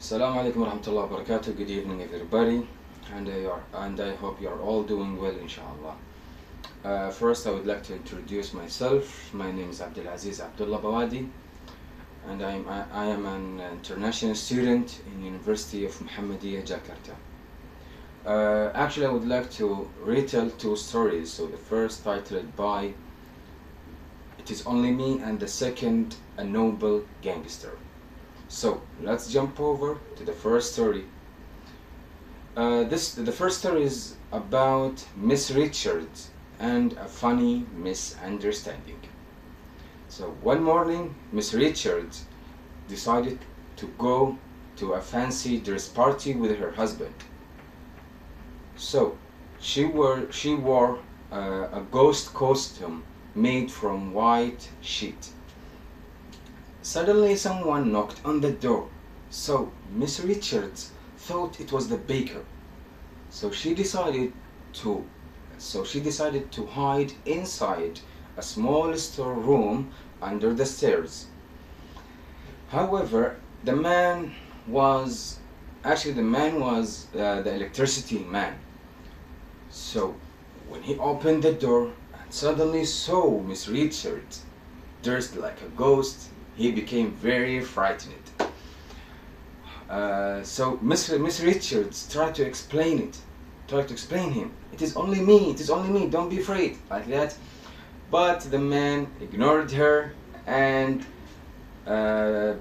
Assalamu alaikum wa rahmatullahi wa barakatuh. Good evening, everybody, and I hope you are all doing well, inshallah. First, I would like to introduce myself. My name is Abdulaziz Abdullah Bawadi, and I am an international student in University of Muhammadiyah, Jakarta. Actually, I would like to retell two stories. So the first titled by "It Is Only Me," and the second, "A Nobel Gangster." So let's jump over to the first story. The first story is about Miss Richards and a funny misunderstanding. So one morning, Miss Richards decided to go to a fancy dress party with her husband. So she wore a ghost costume made from white sheet. Suddenly someone knocked on the door, so Miss Richards thought it was the baker. So she decided to hide inside a small storeroom under the stairs. However, the man was the electricity man. So when he opened the door and suddenly saw Miss Richards dressed like a ghost, he became very frightened. So Miss Richards tried to explain him. It is only me, don't be afraid, like that. But the man ignored her and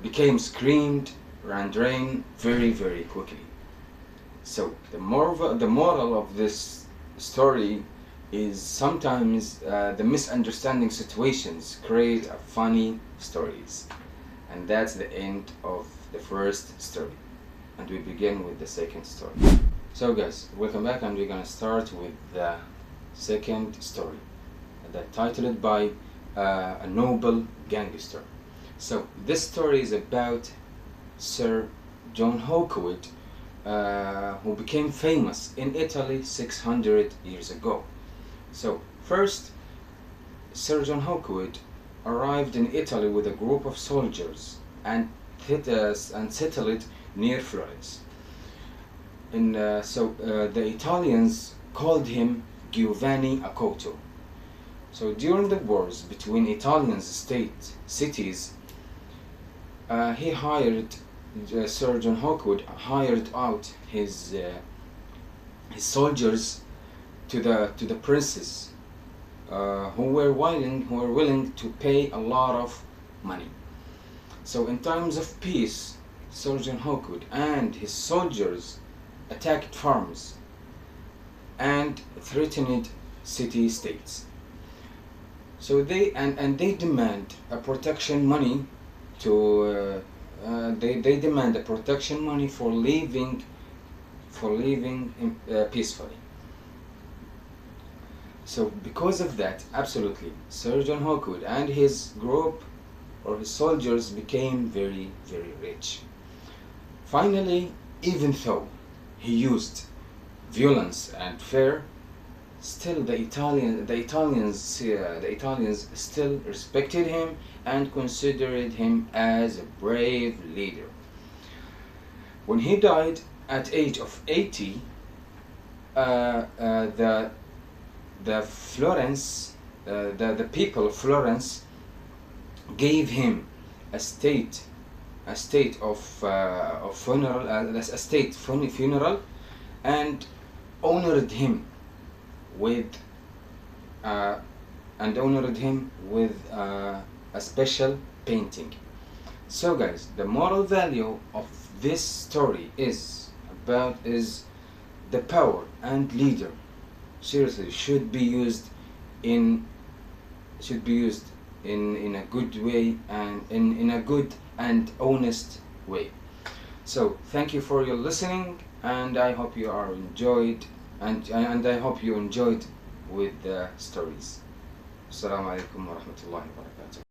became screamed and ran very, very quickly. So the moral of this story is sometimes the misunderstanding situations create funny stories. And that's the end of the first story. And we begin with the second story. So guys, welcome back, and we're gonna start with the second story. That titled by "A Nobel Gangster." So this story is about Sir John Hawkwood, who became famous in Italy 600 years ago. So first, Sir John Hawkwood arrived in Italy with a group of soldiers and settled near Florence. The Italians called him Giovanni Accoto. So during the wars between Italian cities, Sir John Hawkwood hired out his soldiers to the princes, who were willing to pay a lot of money. So in times of peace, Sir John Hawkwood and his soldiers attacked farms and threatened city-states. So they demand a protection money for living peacefully. So because of that, absolutely, Sir John Hawkwood and his group or his soldiers became very, very rich. Finally, even though he used violence and fear, still the Italians still respected him and considered him as a brave leader. When he died at age of 80, the people of Florence gave him a state funeral and honored him with a special painting. So guys, the moral value of this story is the power and leader seriously should be used in a good way and in a good and honest way. So thank you for your listening, and I hope you are enjoyed and I hope you enjoyed with the stories. Assalamu alaikum wa rahmatullahi wa barakatuh.